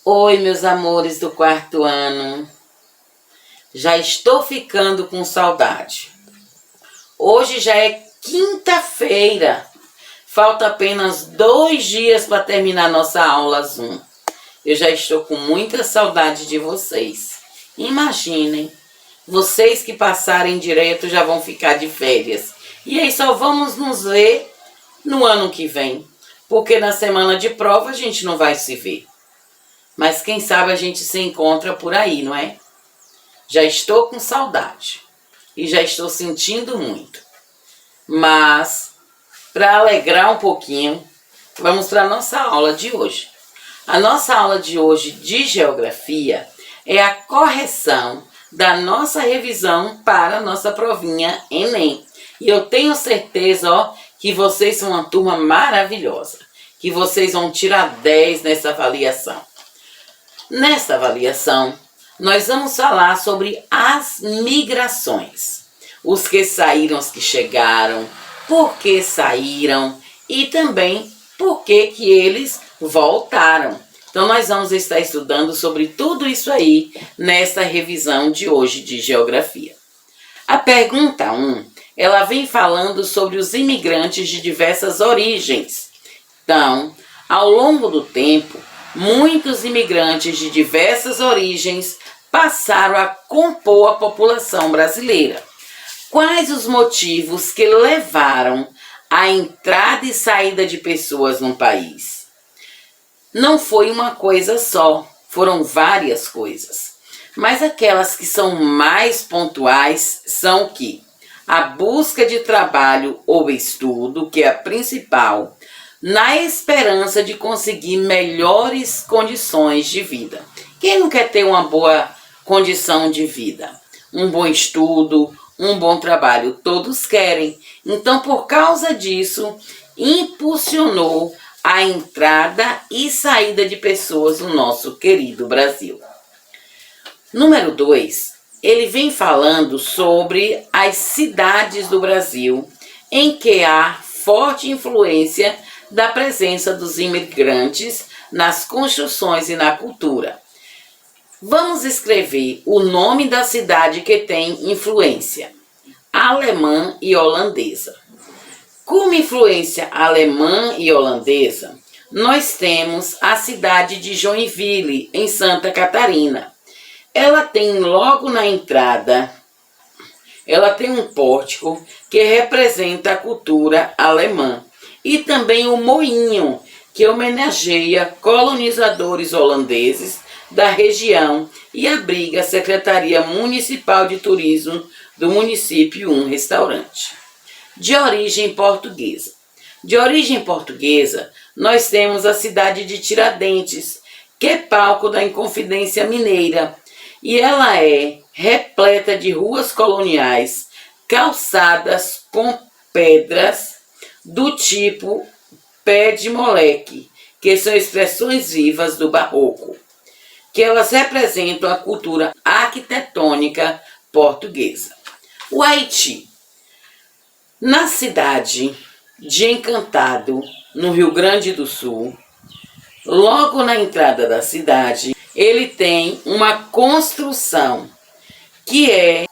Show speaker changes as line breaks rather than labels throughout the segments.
Oi, meus amores do quarto ano. Já estou ficando com saudade. Hoje já é quinta-feira. Falta apenas 2 dias para terminar nossa aula Zoom. Eu já estou com muita saudade de vocês. Imaginem, vocês que passarem direto já vão ficar de férias. E aí só vamos nos ver no ano que vem. Porque na semana de prova a gente não vai se ver. Mas quem sabe a gente se encontra por aí, não é? Já estou com saudade. E já estou sentindo muito. Mas, para alegrar um pouquinho, vamos para a nossa aula de hoje. A nossa aula de hoje de geografia é a correção da nossa revisão para a nossa provinha Enem. E eu tenho certeza, que vocês são uma turma maravilhosa. Que vocês vão tirar 10 nessa avaliação. Nesta avaliação, nós vamos falar sobre as migrações. Os que saíram, os que chegaram, por que saíram e também por que eles voltaram. Então, nós vamos estar estudando sobre tudo isso aí nesta revisão de hoje de geografia. A pergunta 1, ela vem falando sobre os imigrantes de diversas origens. Então, ao longo do tempo, muitos imigrantes de diversas origens passaram a compor a população brasileira. Quais os motivos que levaram à entrada e saída de pessoas no país? Não foi uma coisa só, foram várias coisas. Mas aquelas que são mais pontuais são que a busca de trabalho ou estudo, que é a principal, na esperança de conseguir melhores condições de vida. Quem não quer ter uma boa condição de vida? Um bom estudo, um bom trabalho, todos querem. Então, por causa disso, impulsionou a entrada e saída de pessoas no nosso querido Brasil. Número 2, ele vem falando sobre as cidades do Brasil em que há forte influência da presença dos imigrantes nas construções e na cultura. Vamos escrever o nome da cidade que tem influência: alemã e holandesa. Como influência alemã e holandesa, nós temos a cidade de Joinville, em Santa Catarina. Ela tem logo na entrada, ela tem um pórtico que representa a cultura alemã. E também o moinho, que homenageia colonizadores holandeses da região e abriga a Secretaria Municipal de Turismo do município, um restaurante. De origem portuguesa. De origem portuguesa, nós temos a cidade de Tiradentes, que é palco da Inconfidência Mineira. E ela é repleta de ruas coloniais, calçadas com pedras, do tipo pé de moleque, que são expressões vivas do barroco, que elas representam a cultura arquitetônica portuguesa. O Haiti. Na cidade de Encantado, no Rio Grande do Sul, logo na entrada da cidade, ele tem uma construção que é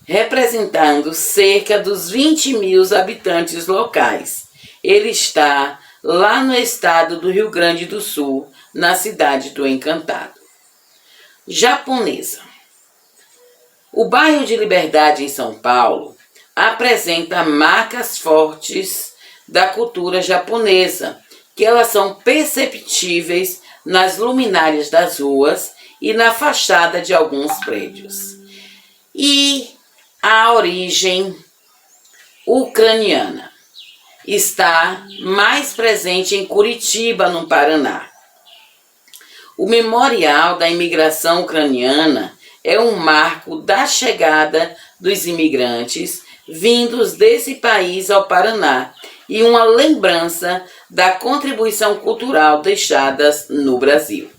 representando cerca dos 20 mil habitantes locais. Ele está lá no estado do Rio Grande do Sul, na cidade do Encantado. Japonesa. O bairro de Liberdade, em São Paulo, apresenta marcas fortes da cultura japonesa, que elas são perceptíveis nas luminárias das ruas e na fachada de alguns prédios. E a origem ucraniana está mais presente em Curitiba, no Paraná. O Memorial da Imigração Ucraniana é um marco da chegada dos imigrantes vindos desse país ao Paraná e uma lembrança da contribuição cultural deixada no Brasil.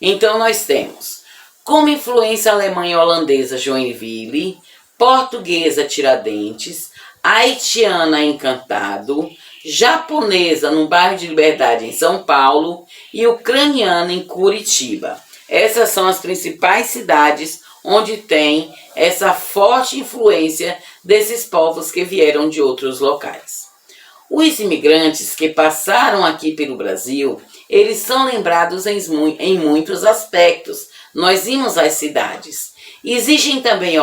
Então, nós temos como influência alemã e holandesa Joinville, portuguesa Tiradentes, haitiana Encantado, japonesa no bairro de Liberdade em São Paulo e ucraniana em Curitiba. Essas são as principais cidades onde tem essa forte influência desses povos que vieram de outros locais. Os imigrantes que passaram aqui pelo Brasil, eles são lembrados em muitos aspectos. Nós vimos as cidades. Existem também,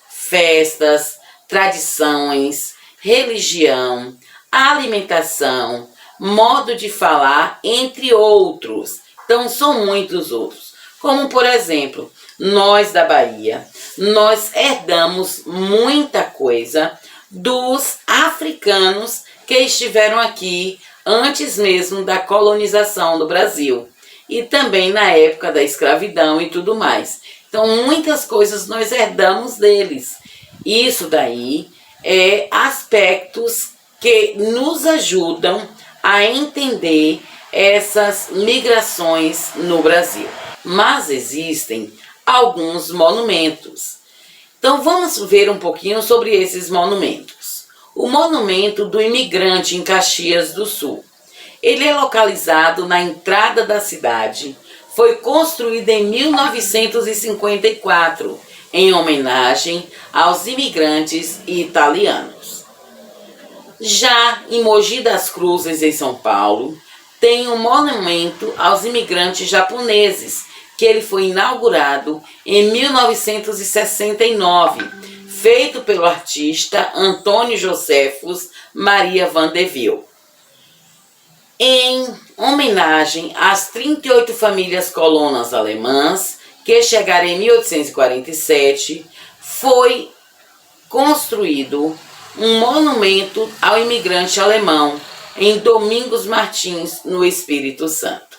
festas, tradições, religião, alimentação, modo de falar, entre outros. Então, são muitos outros. Como, por exemplo, nós da Bahia, nós herdamos muita coisa dos africanos que estiveram aqui antes mesmo da colonização do Brasil. E também na época da escravidão e tudo mais. Então, muitas coisas nós herdamos deles. Isso daí é aspectos que nos ajudam a entender essas migrações no Brasil. Mas existem alguns monumentos. Então, vamos ver um pouquinho sobre esses monumentos. O Monumento do Imigrante em Caxias do Sul. Ele é localizado na entrada da cidade. Foi construído em 1954, em homenagem aos imigrantes italianos. Já em Mogi das Cruzes, em São Paulo, tem um monumento aos imigrantes japoneses, que ele foi inaugurado em 1969, feito pelo artista Antônio Joséfus Maria Vandeville. Em homenagem às 38 famílias colonas alemãs que chegaram em 1847, foi construído um monumento ao imigrante alemão em Domingos Martins, no Espírito Santo.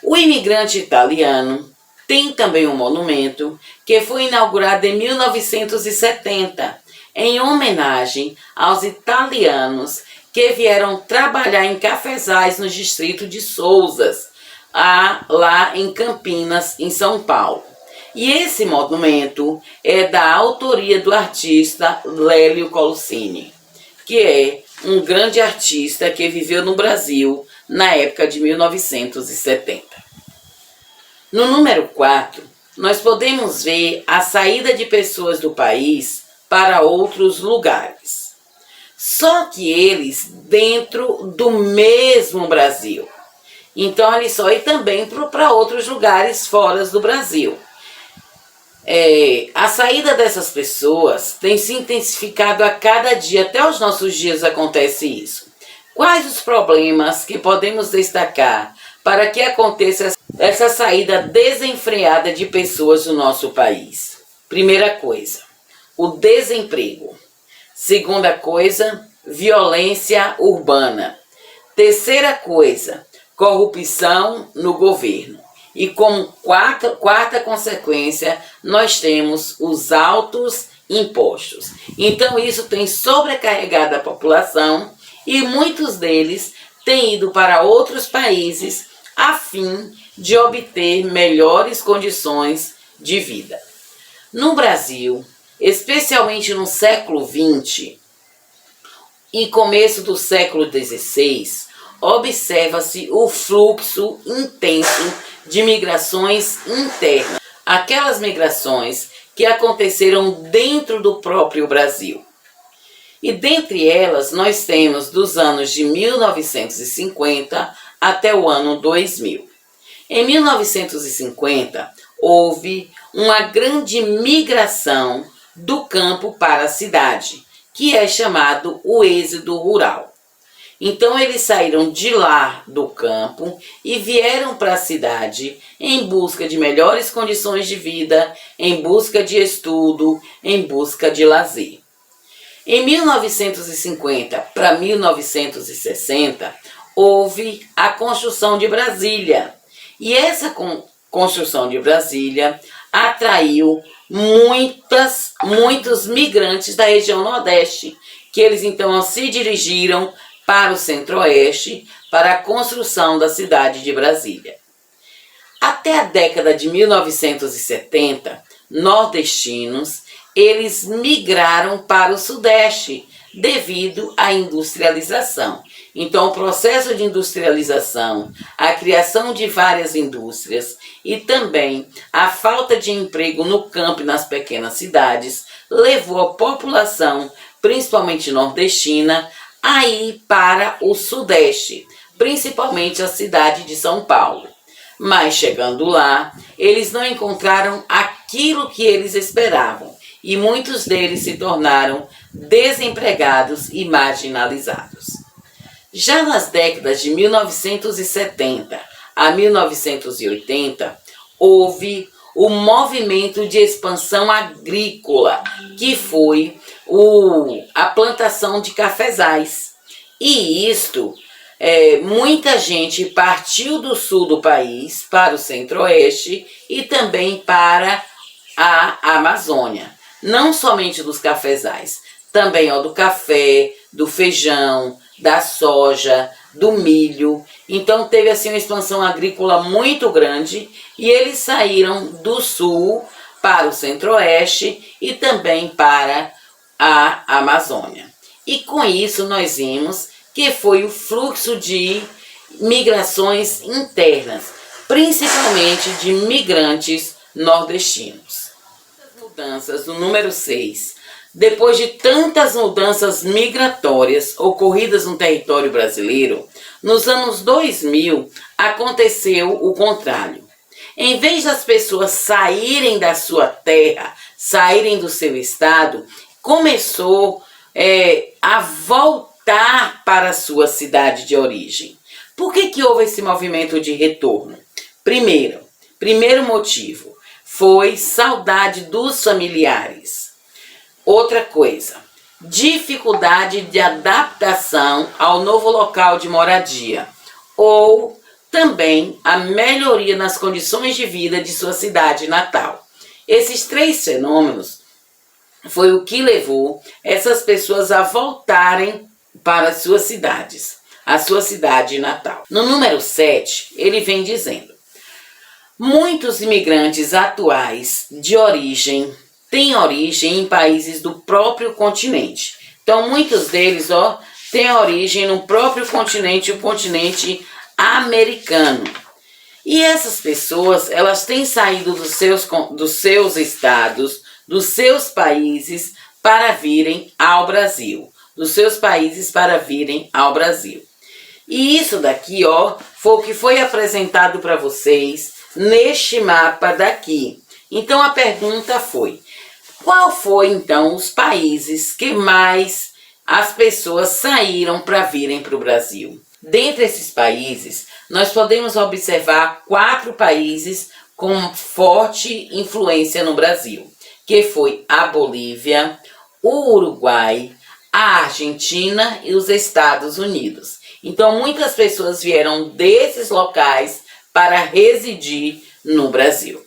O imigrante italiano tem também um monumento que foi inaugurado em 1970, em homenagem aos italianos que vieram trabalhar em cafezais no distrito de Sousas, lá em Campinas, em São Paulo. E esse monumento é da autoria do artista Lélio Colossini, que é um grande artista que viveu no Brasil na época de 1970. No número 4, nós podemos ver a saída de pessoas do país para outros lugares. Só que eles dentro do mesmo Brasil. Então, eles só ir também para outros lugares fora do Brasil. A saída dessas pessoas tem se intensificado a cada dia, até os nossos dias acontece isso. Quais os problemas que podemos destacar para que aconteça essa saída desenfreada de pessoas do nosso país? Primeira coisa, o desemprego. Segunda coisa, violência urbana. Terceira coisa, corrupção no governo. E como quarta consequência, nós temos os altos impostos. Então isso tem sobrecarregado a população e muitos deles têm ido para outros países a fim de obter melhores condições de vida. No Brasil, especialmente no século XX e começo do século XVI, observa-se o fluxo intenso de migrações internas, aquelas migrações que aconteceram dentro do próprio Brasil. E dentre elas, nós temos dos anos de 1950 até o ano 2000. Em 1950, houve uma grande migração do campo para a cidade, que é chamado o êxodo rural. Então eles saíram de lá do campo e vieram para a cidade em busca de melhores condições de vida, em busca de estudo, em busca de lazer. Em 1950 para 1960, houve a construção de Brasília. E essa construção de Brasília atraiu muitos migrantes da região Nordeste, que eles então se dirigiram para o Centro-Oeste, para a construção da cidade de Brasília. Até a década de 1970, nordestinos, eles migraram para o Sudeste, devido à industrialização. Então, o processo de industrialização, a criação de várias indústrias e também a falta de emprego no campo e nas pequenas cidades levou a população, principalmente nordestina, a ir para o Sudeste, principalmente a cidade de São Paulo. Mas chegando lá, eles não encontraram aquilo que eles esperavam e muitos deles se tornaram desempregados e marginalizados. Já nas décadas de 1970 a 1980, houve o movimento de expansão agrícola, que foi a plantação de cafezais. E isto, muita gente partiu do sul do país para o centro-oeste e também para a Amazônia. Não somente dos cafezais, também do café, do feijão, da soja, do milho. Então teve assim uma expansão agrícola muito grande e eles saíram do sul para o centro-oeste e também para a Amazônia. E com isso nós vimos que foi o fluxo de migrações internas, principalmente de migrantes nordestinos. As mudanças, o número 6. Depois de tantas mudanças migratórias ocorridas no território brasileiro, nos anos 2000 aconteceu o contrário. Em vez das pessoas saírem da sua terra, saírem do seu estado, começou a voltar para a sua cidade de origem. Por que houve esse movimento de retorno? Primeiro motivo foi saudade dos familiares. Outra coisa, dificuldade de adaptação ao novo local de moradia, ou também a melhoria nas condições de vida de sua cidade natal. Esses 3 fenômenos foi o que levou essas pessoas a voltarem para as suas cidades, a sua cidade natal. No número 7, ele vem dizendo: muitos imigrantes atuais de origem têm origem em países do próprio continente. Então, muitos deles têm origem no próprio continente, o continente americano. E essas pessoas, elas têm saído dos seus estados, dos seus países, para virem ao Brasil. Dos seus países para virem ao Brasil. E isso daqui, foi o que foi apresentado para vocês neste mapa daqui. Então, a pergunta foi: qual foi, então, os países que mais as pessoas saíram para virem para o Brasil? Dentre esses países, nós podemos observar 4 países com forte influência no Brasil, que foi a Bolívia, o Uruguai, a Argentina e os Estados Unidos. Então, muitas pessoas vieram desses locais para residir no Brasil.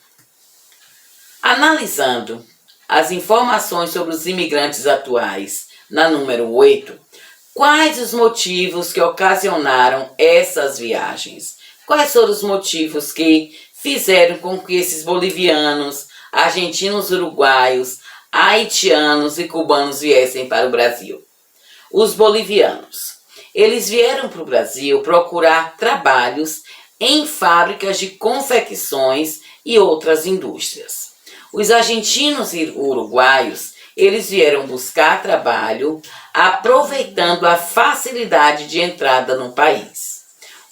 Analisando as informações sobre os imigrantes atuais, na número 8, quais os motivos que ocasionaram essas viagens? Quais foram os motivos que fizeram com que esses bolivianos, argentinos, uruguaios, haitianos e cubanos viessem para o Brasil? Os bolivianos, eles vieram para o Brasil procurar trabalhos em fábricas de confecções e outras indústrias. Os argentinos e uruguaios, eles vieram buscar trabalho, aproveitando a facilidade de entrada no país.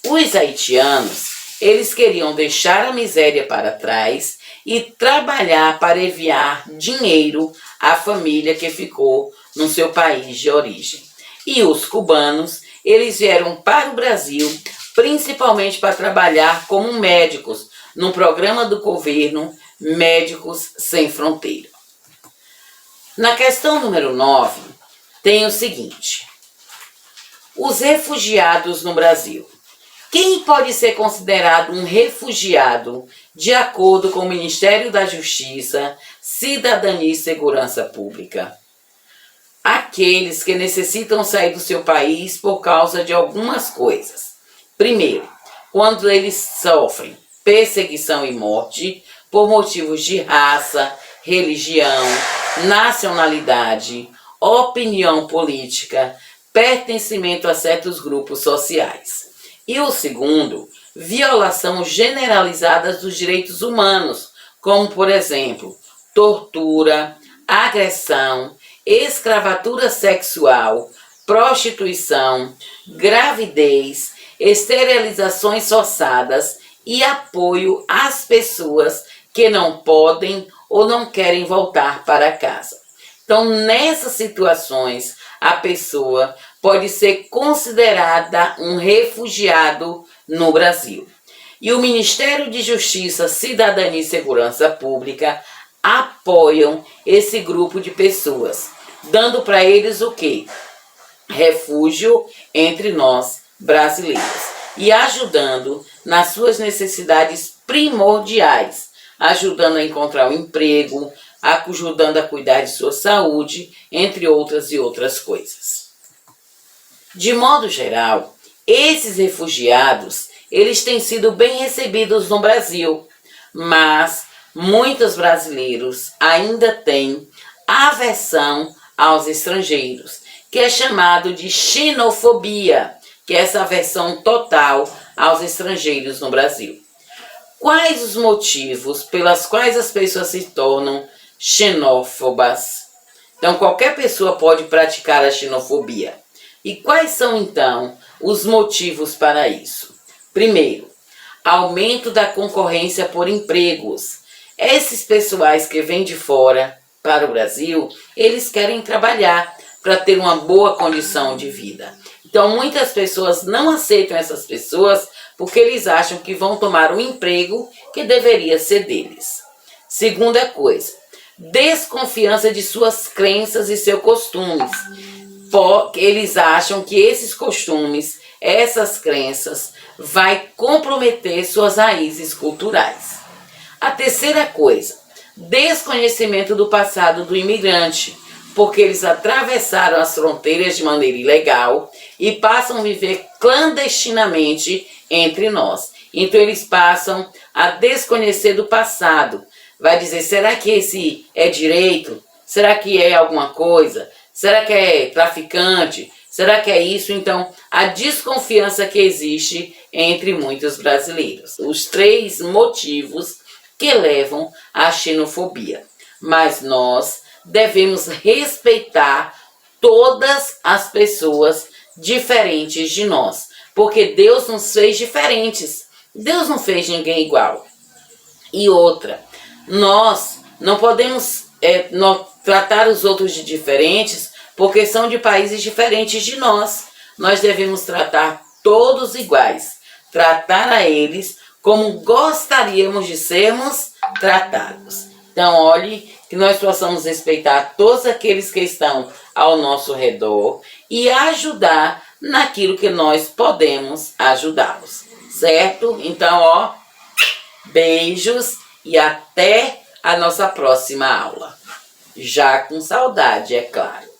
Os haitianos, eles queriam deixar a miséria para trás e trabalhar para enviar dinheiro à família que ficou no seu país de origem. E os cubanos, eles vieram para o Brasil, principalmente para trabalhar como médicos, no programa do governo Médicos Sem Fronteira. Na questão número 9, tem o seguinte: os refugiados no Brasil. Quem pode ser considerado um refugiado de acordo com o Ministério da Justiça, Cidadania e Segurança Pública? Aqueles que necessitam sair do seu país por causa de algumas coisas. Primeiro, quando eles sofrem perseguição e morte por motivos de raça, religião, nacionalidade, opinião política, pertencimento a certos grupos sociais. E o segundo, violação generalizada dos direitos humanos, como, por exemplo, tortura, agressão, escravatura sexual, prostituição, gravidez, esterilizações forçadas e apoio às pessoas que não podem ou não querem voltar para casa. Então, nessas situações, a pessoa pode ser considerada um refugiado no Brasil. E o Ministério de Justiça, Cidadania e Segurança Pública apoiam esse grupo de pessoas, dando para eles o quê? Refúgio entre nós brasileiros e ajudando nas suas necessidades primordiais, ajudando a encontrar um emprego, ajudando a cuidar de sua saúde, entre outras e outras coisas. De modo geral, esses refugiados, eles têm sido bem recebidos no Brasil, mas muitos brasileiros ainda têm aversão aos estrangeiros, que é chamado de xenofobia, que é essa aversão total aos estrangeiros no Brasil. Quais os motivos pelas quais as pessoas se tornam xenófobas? Então, qualquer pessoa pode praticar a xenofobia. E quais são, então, os motivos para isso? Primeiro, aumento da concorrência por empregos. Esses pessoais que vêm de fora para o Brasil, eles querem trabalhar para ter uma boa condição de vida. Então, muitas pessoas não aceitam essas pessoas porque eles acham que vão tomar um emprego que deveria ser deles. Segunda coisa, desconfiança de suas crenças e seus costumes. Eles acham que esses costumes, essas crenças, vai comprometer suas raízes culturais. A terceira coisa, desconhecimento do passado do imigrante, porque eles atravessaram as fronteiras de maneira ilegal e passam a viver clandestinamente entre nós. Então eles passam a desconhecer do passado. Vai dizer, será que esse é direito? Será que é alguma coisa? Será que é traficante? Será que é isso? Então, a desconfiança que existe entre muitos brasileiros. Os 3 motivos que levam à xenofobia. Mas nós devemos respeitar todas as pessoas diferentes de nós, porque Deus nos fez diferentes. Deus não fez ninguém igual. E outra, nós não podemos tratar os outros de diferentes porque são de países diferentes de nós. Nós devemos tratar todos iguais, tratar a eles como gostaríamos de sermos tratados. Então, olhe que nós possamos respeitar todos aqueles que estão ao nosso redor e ajudar naquilo que nós podemos ajudá-los, certo? Então, beijos e até a nossa próxima aula. Já com saudade, é claro.